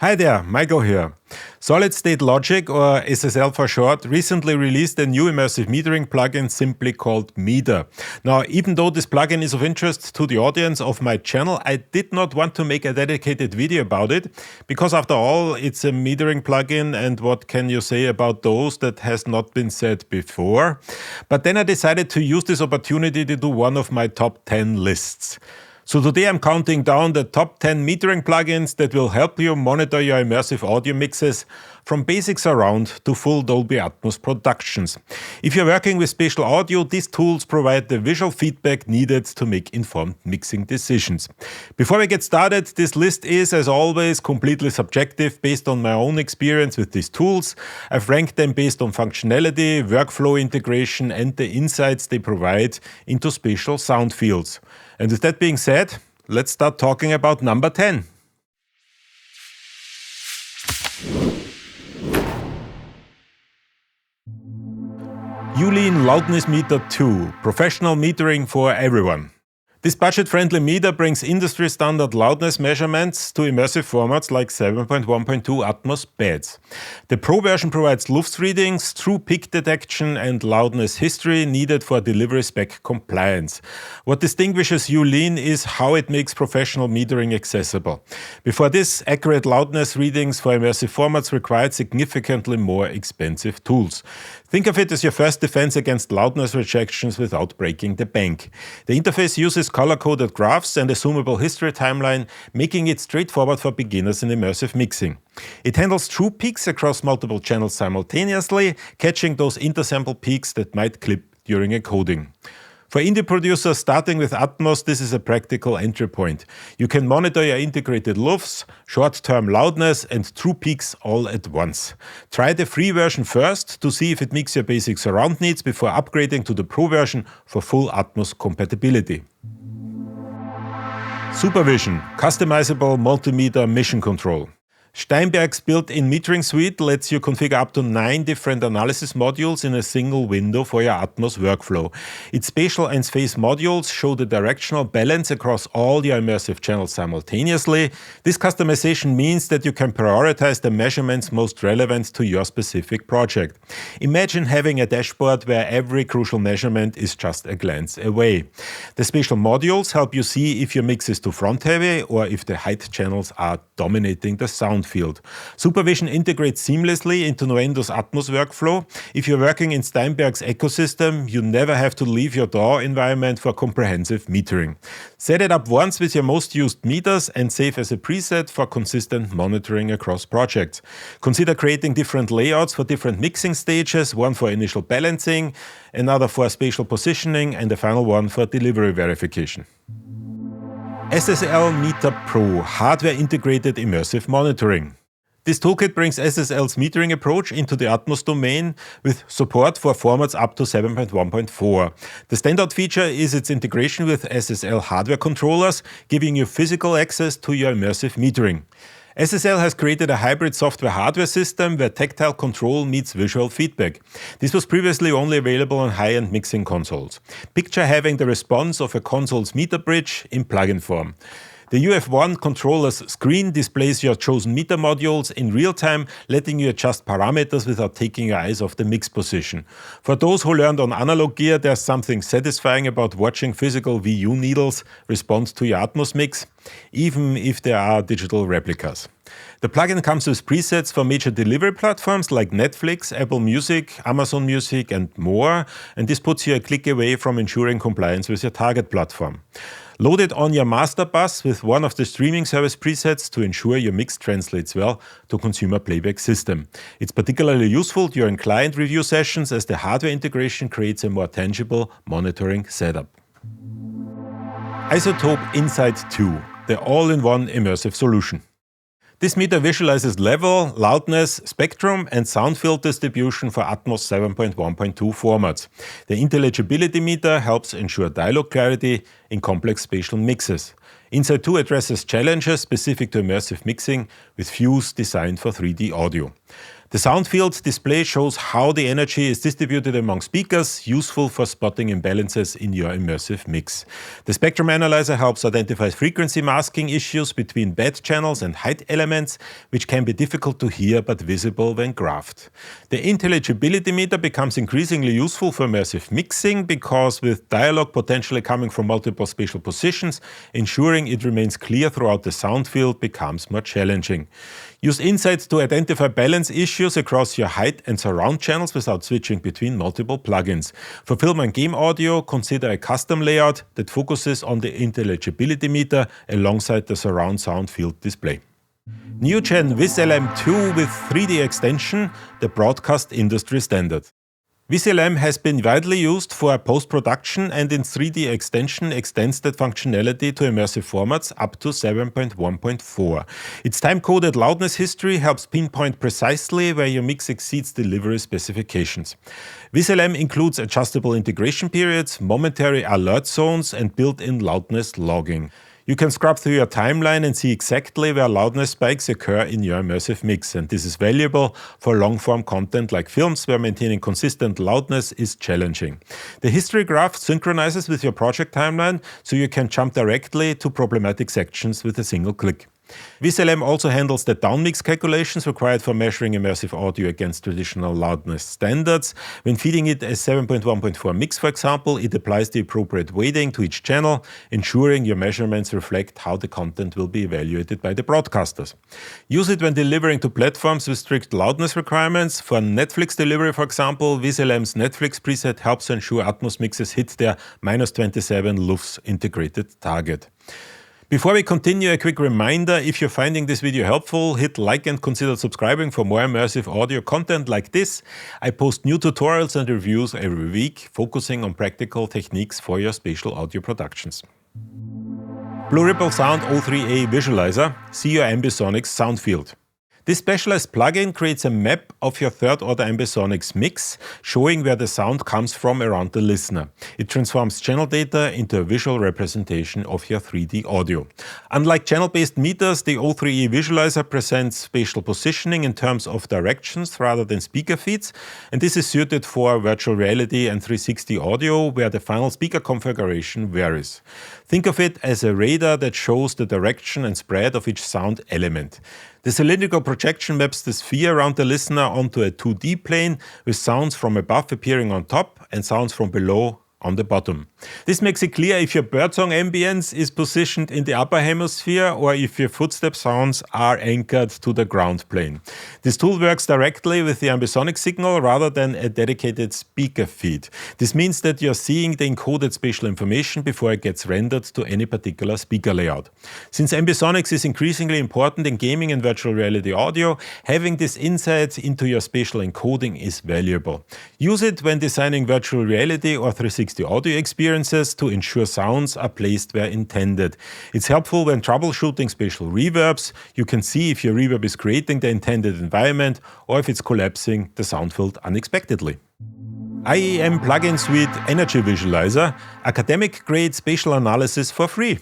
Hi there, Michael here. Solid State Logic, or SSL for short, recently released a new immersive metering plugin simply called Meter. Now, even though this plugin is of interest to the audience of my channel, I did not want to make a dedicated video about it, because after all, it's a metering plugin, and what can you say about those that has not been said before? But then I decided to use this opportunity to do one of my top 10 lists. So today I'm counting down the top 10 metering plugins that will help you monitor your immersive audio mixes from basic surround to full Dolby Atmos productions. If you're working with spatial audio, these tools provide the visual feedback needed to make informed mixing decisions. Before we get started, this list is, as always, completely subjective based on my own experience with these tools. I've ranked them based on functionality, workflow integration, and the insights they provide into spatial sound fields. And with that being said, let's start talking about number 10. Ulean Loudness Meter 2, professional metering for everyone. This budget-friendly meter brings industry-standard loudness measurements to immersive formats like 7.1.2 Atmos beds. The Pro version provides Lufts readings, true peak detection, and loudness history needed for delivery spec compliance. What distinguishes Ulean is how it makes professional metering accessible. Before this, accurate loudness readings for immersive formats required significantly more expensive tools. Think of it as your first defense against loudness rejections without breaking the bank. The interface uses color-coded graphs and a zoomable history timeline, making it straightforward for beginners in immersive mixing. It handles true peaks across multiple channels simultaneously, catching those intersample peaks that might clip during encoding. For indie producers starting with Atmos, this is a practical entry point. You can monitor your integrated lufts, short-term loudness, and true peaks all at once. Try the free version first to see if it meets your basic surround needs before upgrading to the Pro version for full Atmos compatibility. Supervision, customizable multimeter mission control. Steinberg's built-in metering suite lets you configure up to 9 different analysis modules in a single window for your Atmos workflow. Its spatial and phase modules show the directional balance across all your immersive channels simultaneously. This customization means that you can prioritize the measurements most relevant to your specific project. Imagine having a dashboard where every crucial measurement is just a glance away. The spatial modules help you see if your mix is too front-heavy or if the height channels are dominating the sound field. Supervision integrates seamlessly into Nuendo's Atmos workflow. If you're working in Steinberg's ecosystem, you never have to leave your DAW environment for comprehensive metering. Set it up once with your most used meters and save as a preset for consistent monitoring across projects. Consider creating different layouts for different mixing stages, one for initial balancing, another for spatial positioning, and the final one for delivery verification. SSL Meter Pro, hardware-integrated immersive monitoring. This toolkit brings SSL's metering approach into the Atmos domain with support for formats up to 7.1.4. The standout feature is its integration with SSL hardware controllers, giving you physical access to your immersive metering. SSL has created a hybrid software-hardware system where tactile control meets visual feedback. This was previously only available on high-end mixing consoles. Picture having the response of a console's meter bridge in plugin form. The UF1 controller's screen displays your chosen meter modules in real time, letting you adjust parameters without taking your eyes off the mix position. For those who learned on analog gear, there's something satisfying about watching physical VU needles respond to your Atmos mix, even if there are digital replicas. The plugin comes with presets for major delivery platforms like Netflix, Apple Music, Amazon Music, and more, and this puts you a click away from ensuring compliance with your target platform. Load it on your master bus with one of the streaming service presets to ensure your mix translates well to consumer playback system. It's particularly useful during client review sessions as the hardware integration creates a more tangible monitoring setup. iZotope Insight 2, the all-in-one immersive solution. This meter visualizes level, loudness, spectrum, and sound field distribution for Atmos 7.1.2 formats. The intelligibility meter helps ensure dialogue clarity in complex spatial mixes. Insight 2 addresses challenges specific to immersive mixing with views designed for 3D audio. The sound field display shows how the energy is distributed among speakers, useful for spotting imbalances in your immersive mix. The spectrum analyzer helps identify frequency masking issues between bad channels and height elements, which can be difficult to hear but visible when graphed. The intelligibility meter becomes increasingly useful for immersive mixing because with dialogue potentially coming from multiple spatial positions, ensuring it remains clear throughout the sound field becomes more challenging. Use Insights to identify balance issues across your height and surround channels without switching between multiple plugins. For film and game audio, consider a custom layout that focuses on the intelligibility meter alongside the surround sound field display. New-Gen VisLM2 with 3D extension, the broadcast industry standard. VisLM has been widely used for post-production and in 3D extension extends that functionality to immersive formats up to 7.1.4. Its time-coded loudness history helps pinpoint precisely where your mix exceeds delivery specifications. VisLM includes adjustable integration periods, momentary alert zones and built-in loudness logging. You can scrub through your timeline and see exactly where loudness spikes occur in your immersive mix, and this is valuable for long-form content like films where maintaining consistent loudness is challenging. The history graph synchronizes with your project timeline, so you can jump directly to problematic sections with a single click. VisLM also handles the downmix calculations required for measuring immersive audio against traditional loudness standards. When feeding it a 7.1.4 mix, for example, it applies the appropriate weighting to each channel, ensuring your measurements reflect how the content will be evaluated by the broadcasters. Use it when delivering to platforms with strict loudness requirements. For Netflix delivery, for example, VisLM's Netflix preset helps ensure Atmos mixes hit their -27 LUFS integrated target. Before we continue, a quick reminder, if you're finding this video helpful, hit like and consider subscribing for more immersive audio content like this. I post new tutorials and reviews every week, focusing on practical techniques for your spatial audio productions. Blue Ripple Sound O3A Visualizer, see your Ambisonics sound field. This specialized plugin creates a map of your third-order Ambisonics mix, showing where the sound comes from around the listener. It transforms channel data into a visual representation of your 3D audio. Unlike channel-based meters, the O3E visualizer presents spatial positioning in terms of directions rather than speaker feeds, and this is suited for virtual reality and 360 audio, where the final speaker configuration varies. Think of it as a radar that shows the direction and spread of each sound element. The cylindrical projection maps the sphere around the listener onto a 2D plane, with sounds from above appearing on top and sounds from below on the bottom. This makes it clear if your birdsong ambience is positioned in the upper hemisphere or if your footstep sounds are anchored to the ground plane. This tool works directly with the ambisonic signal rather than a dedicated speaker feed. This means that you're seeing the encoded spatial information before it gets rendered to any particular speaker layout. Since ambisonics is increasingly important in gaming and virtual reality audio, having this insight into your spatial encoding is valuable. Use it when designing virtual reality or 360 audio experiences to ensure sounds are placed where intended. It's helpful when troubleshooting spatial reverbs. You can see if your reverb is creating the intended environment or if it's collapsing the sound field unexpectedly. IEM Plugin Suite Energy Visualizer, academic-grade spatial analysis for free.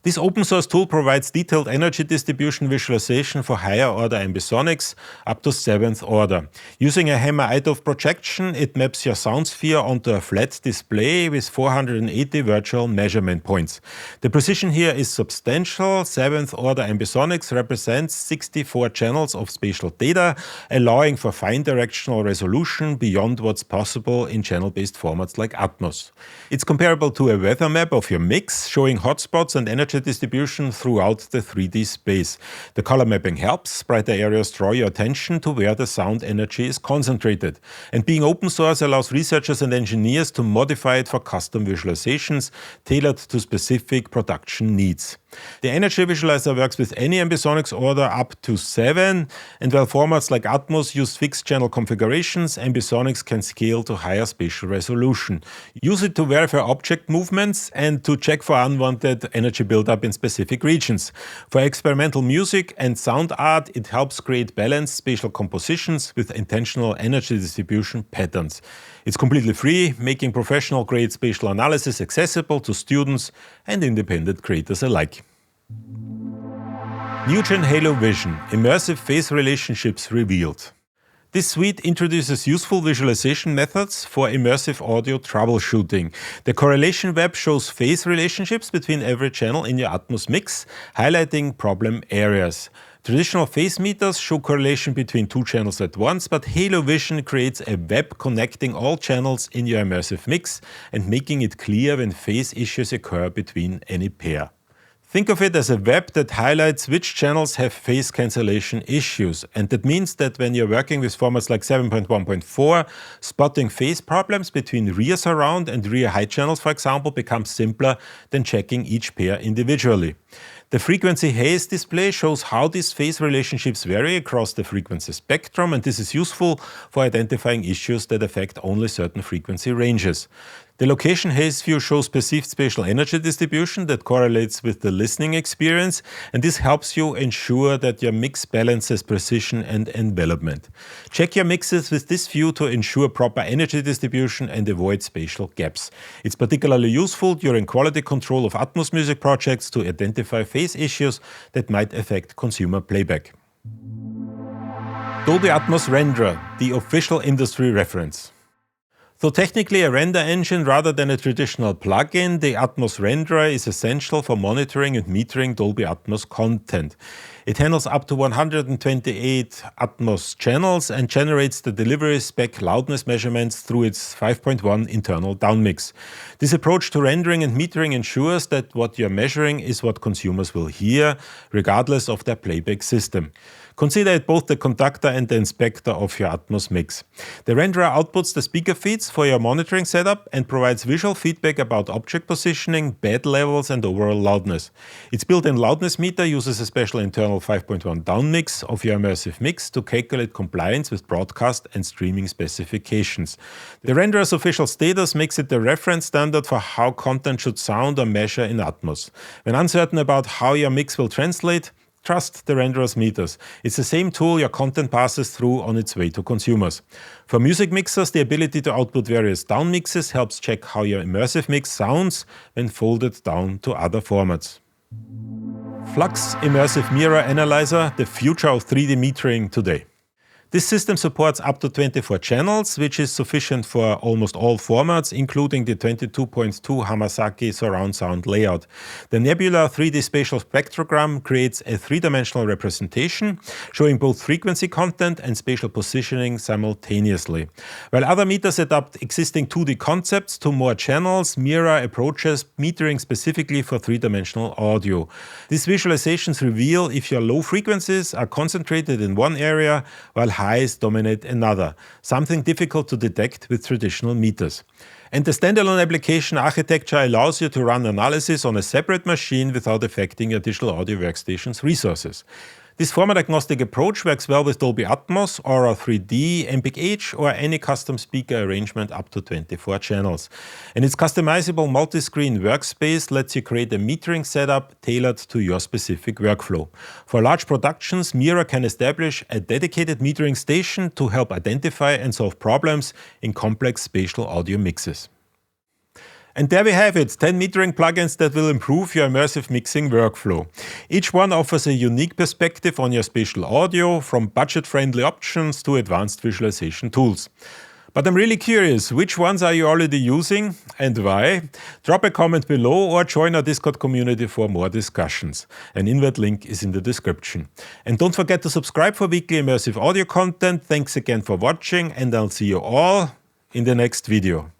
This open-source tool provides detailed energy distribution visualization for higher-order ambisonics up to 7th order. Using a HAMR-IDOF projection, it maps your sound sphere onto a flat display with 480 virtual measurement points. The precision here is substantial. 7th-order ambisonics represents 64 channels of spatial data, allowing for fine directional resolution beyond what's possible in channel-based formats like Atmos. It's comparable to a weather map of your mix, showing hotspots and energy distribution throughout the 3D space. The color mapping helps. Brighter areas draw your attention to where the sound energy is concentrated. And being open source allows researchers and engineers to modify it for custom visualizations tailored to specific production needs. The energy visualizer works with any ambisonics order up to 7, and while formats like Atmos use fixed channel configurations, ambisonics can scale to higher spatial resolution. Use it to verify object movements and to check for unwanted energy buildup in specific regions. For experimental music and sound art, it helps create balanced spatial compositions with intentional energy distribution patterns. It's completely free, making professional-grade spatial analysis accessible to students and independent creators alike. New-Gen Halo Vision, immersive phase relationships revealed. This suite introduces useful visualization methods for immersive audio troubleshooting. The correlation web shows phase relationships between every channel in your Atmos mix, highlighting problem areas. Traditional phase meters show correlation between two channels at once, but Halo Vision creates a web connecting all channels in your immersive mix and making it clear when phase issues occur between any pair. Think of it as a web that highlights which channels have phase cancellation issues, and that means that when you're working with formats like 7.1.4, spotting phase problems between rear surround and rear high channels, for example, becomes simpler than checking each pair individually. The frequency haze display shows how these phase relationships vary across the frequency spectrum, and this is useful for identifying issues that affect only certain frequency ranges. The location haze view shows perceived spatial energy distribution that correlates with the listening experience, and this helps you ensure that your mix balances precision and envelopment. Check your mixes with this view to ensure proper energy distribution and avoid spatial gaps. It's particularly useful during quality control of Atmos music projects to identify phase issues that might affect consumer playback. Dolby Atmos Renderer, the official industry reference. Though technically a render engine rather than a traditional plugin, the Atmos Renderer is essential for monitoring and metering Dolby Atmos content. It handles up to 128 Atmos channels and generates the delivery spec loudness measurements through its 5.1 internal downmix. This approach to rendering and metering ensures that what you're measuring is what consumers will hear, regardless of their playback system. Consider it both the conductor and the inspector of your Atmos mix. The renderer outputs the speaker feeds for your monitoring setup and provides visual feedback about object positioning, bed levels, and overall loudness. Its built-in loudness meter uses a special internal 5.1 downmix of your immersive mix to calculate compliance with broadcast and streaming specifications. The renderer's official status makes it the reference standard for how content should sound or measure in Atmos. When uncertain about how your mix will translate, trust the renderer's meters. It's the same tool your content passes through on its way to consumers. For music mixers, the ability to output various down mixes helps check how your immersive mix sounds when folded down to other formats. Flux Immersive Mirror Analyzer, the future of 3D metering today. This system supports up to 24 channels, which is sufficient for almost all formats, including the 22.2 Hamasaki surround sound layout. The Nebula 3D spatial spectrogram creates a three-dimensional representation, showing both frequency content and spatial positioning simultaneously. While other meters adapt existing 2D concepts to more channels, Mira approaches metering specifically for three-dimensional audio. These visualizations reveal if your low frequencies are concentrated in one area, while highs dominate another, something difficult to detect with traditional meters. And the standalone application architecture allows you to run analysis on a separate machine without affecting your digital audio workstation's resources. This format-agnostic approach works well with Dolby Atmos, Aura 3D, MPEG-H, or any custom speaker arrangement up to 24 channels. And its customizable multi-screen workspace lets you create a metering setup tailored to your specific workflow. For large productions, Mira can establish a dedicated metering station to help identify and solve problems in complex spatial audio mixes. And there we have it, 10 metering plugins that will improve your immersive mixing workflow. Each one offers a unique perspective on your spatial audio, from budget-friendly options to advanced visualization tools. But I'm really curious, which ones are you already using and why? Drop a comment below or join our Discord community for more discussions. An invite link is in the description. And don't forget to subscribe for weekly immersive audio content. Thanks again for watching, and I'll see you all in the next video.